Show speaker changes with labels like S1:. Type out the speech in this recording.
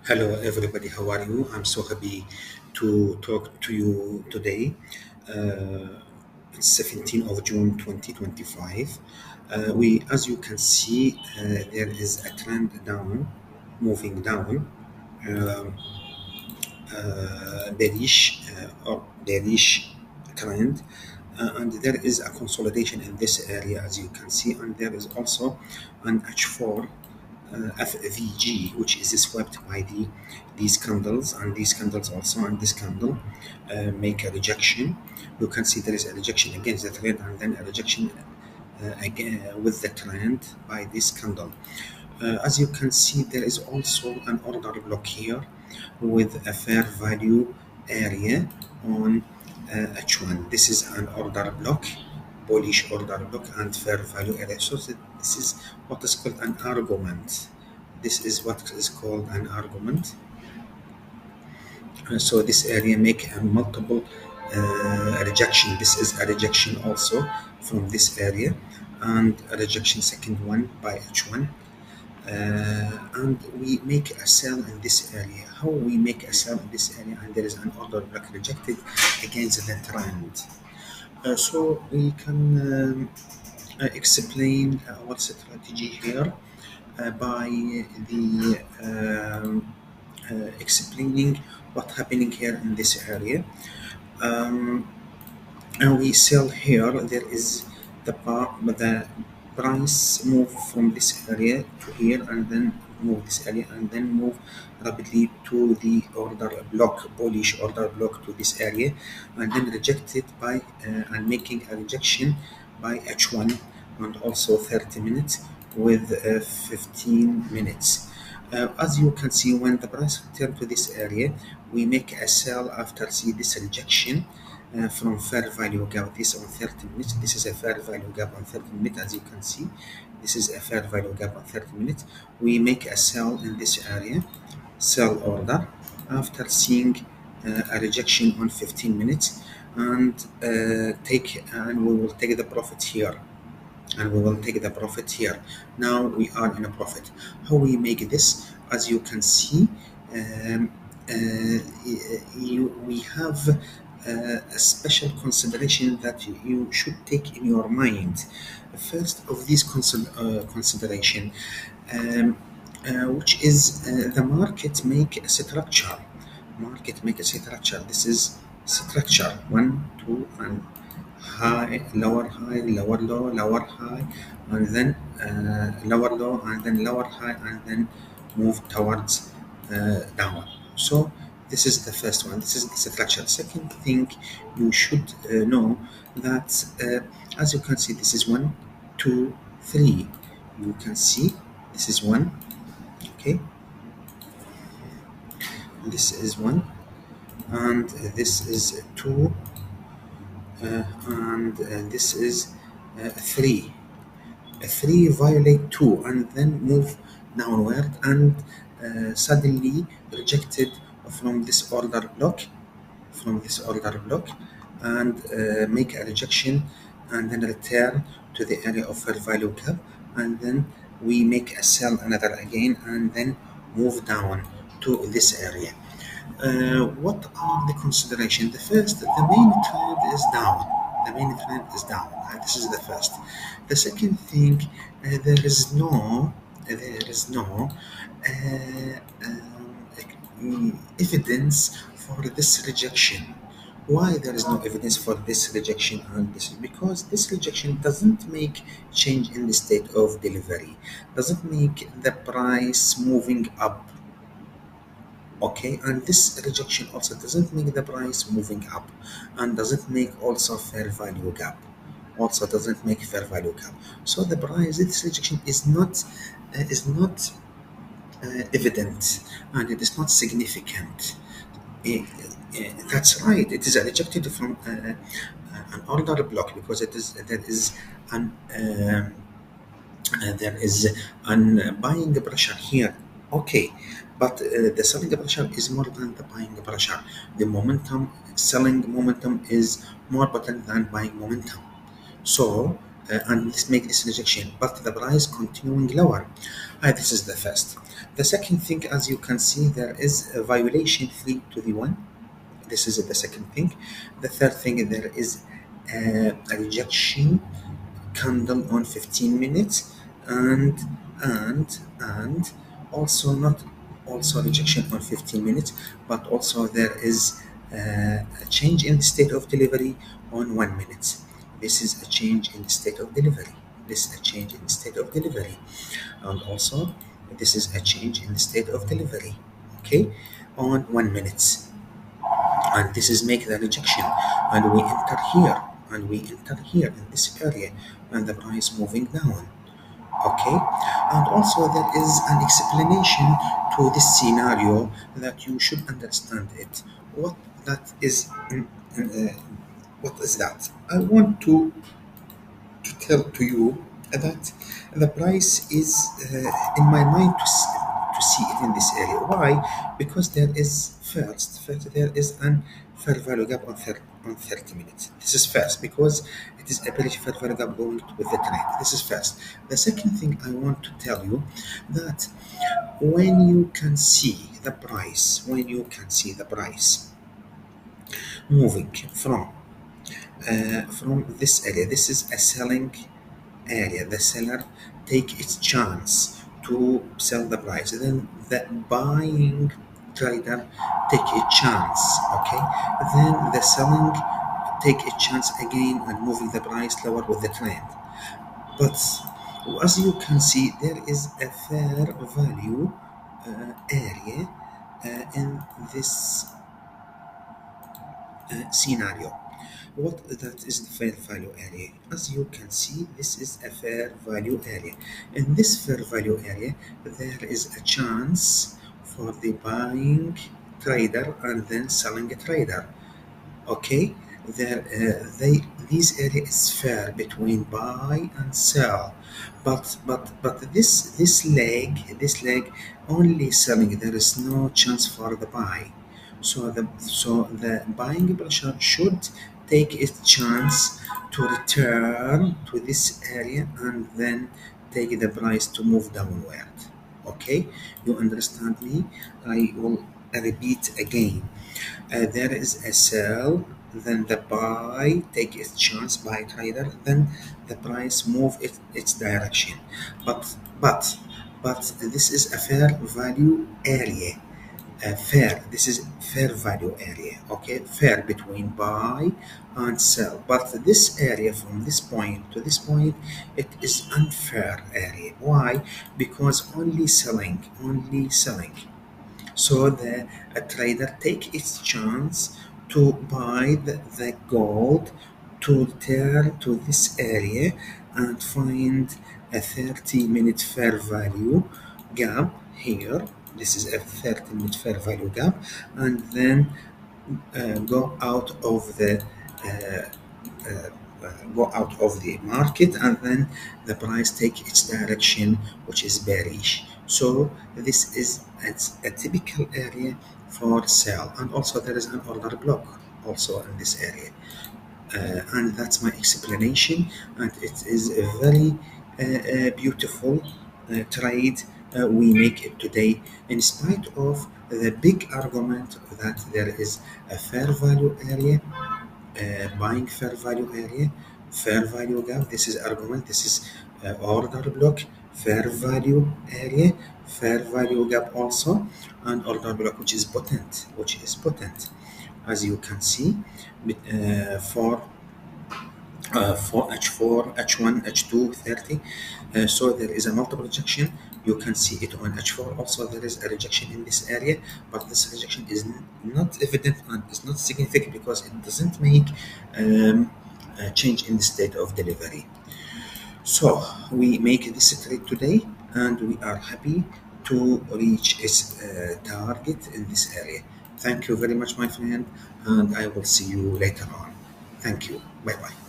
S1: Hello, everybody. How are you? I'm so happy to talk to you today. It's 17th of June 2025. As you can see, there is a trend down, moving down, um, bearish trend, and there is a consolidation in this area, as you can see, and there is also an H4 FVG, which is swept by these candles and these candles also, and this candle make a rejection. You can see there is a rejection against the trend and then a rejection again with the trend by this candle. As you can see, there is also an order block here with a fair value area on H1. This is an order block, bullish order block and fair value area. So this is what is called an argument. This is what is called an argument. So this area make a multiple rejection. This is a rejection also from this area, and a rejection second one by H1. And we make a sell in this area. How we make a sell in this area? And there is an order block rejected against the trend. So we can explain our strategy here by the explaining what's happening here in this area. And we sell here. There is the price move from this area to here, and then move this area, and then move rapidly to the order block, bullish order block, to this area, and then rejected by and making a rejection by H1, and also 30 minutes with 15 minutes. As you can see, when the price return to this area, we make a sell after see this rejection from fair value gap. This on 30 minutes. This is a fair value gap on 30 minutes. As you can see, this is a fair value gap on 30 minutes. We make a sell in this area, sell order after seeing a rejection on 15 minutes, and we will take the profit here. And we will take the profit here. Now we are in a profit. How we make this? As you can see, we have a special consideration that you should take in your mind. First of these consideration, which is the market make a structure. Market make a structure. This is structure 1, 2, and high, lower low, lower high, and then lower low, and then lower high, and then move towards down. So this is the first one. This is the structure. Second thing, you should know that as you can see, this is 1, 2, 3. You can see this is 1. Okay, this is 1, and this is 2, and this is 3. 3 violate 2 and then move downward, and suddenly rejected from this order block, and make a rejection, and then return to the area of fair value gap, and then we make a sell another again, and then move down to this area. What are the consideration? The first, the main trend is down. This is the first. The second thing, there is no evidence for this rejection. Why there is no evidence for this rejection? And this is because this rejection doesn't make change in the state of delivery, doesn't make the price moving up. Okay, and this rejection also doesn't make the price moving up, and doesn't make also fair value gap, so the price, this rejection is not evident, and it is not significant. That's right, it is rejected from an order block, because there is an buying pressure here. Okay, but the selling pressure is more than the buying pressure. The selling momentum is more potent than buying momentum. So and this make this rejection, but the price continuing lower. This is the first. The second thing, as you can see, there is a violation 3 to the 1. This is the second thing. The third thing, there is a rejection candle on 15 minutes, and also not also rejection on 15 minutes, but also there is a change in the state of delivery on 1 minute. This is a change in the state of delivery. This is a change in the state of delivery, and also this is a change in the state of delivery. Okay, on 1 minute, and this is make the rejection, and we enter here, and we enter here in this area, and the price moving down. Okay, and also there is an explanation to this scenario that you should understand it. What that is, what is that? I want to tell to you that the price is in my mind to see it in this area. Why? Because there is first there is an fair value gap on 30 minutes. This is first because it is a bearish fair value gap going with the trend. This is first. The second thing I want to tell you that when you can see the price, moving from this area, this is a selling area. The seller take its chance to sell the price, then the buying trader take a chance. Okay, then the selling take a chance again and moving the price lower with the trend. But as you can see, there is a fair value area in this scenario. What that is the fair value area? As you can see, this is a fair value area. In this fair value area, there is a chance for the buying trader and then selling trader. Okay, there this area is fair between buy and sell, but this leg only selling. There is no chance for the buy. So the buying pressure should take its chance to return to this area and then take the price to move downward. Okay, you understand me? I will repeat again. There is a sell, then the buy take its chance, buy trader, then the price move its direction. But this is a fair value area. This is fair value area. Okay, fair between buy and sell. But this area from this point to this point, it is unfair area. Why? Because only selling. So the a trader take its chance to buy the gold to return to this area and find a 30-minute fair value gap here. This is a 30-minute fair value gap, and then go out of the market, and then the price take its direction, which is bearish. So this is a typical area for sell, and also there is an order block also in this area. And that's my explanation, and it is a very beautiful trade we make it today, in spite of the big argument that there is a fair value area, buying fair value area, fair value gap. This is argument. This is order block, fair value area, fair value gap also, and order block, which is potent, as you can see, for H4, H1, H2, 30. So there is a multiple rejection. You can see it on H4. Also, there is a rejection in this area, but this rejection is not evident and is not significant because it doesn't make a change in the state of delivery. So we make this trade today, and we are happy to reach its target in this area. Thank you very much, my friend, and I will see you later on. Thank you. Bye bye.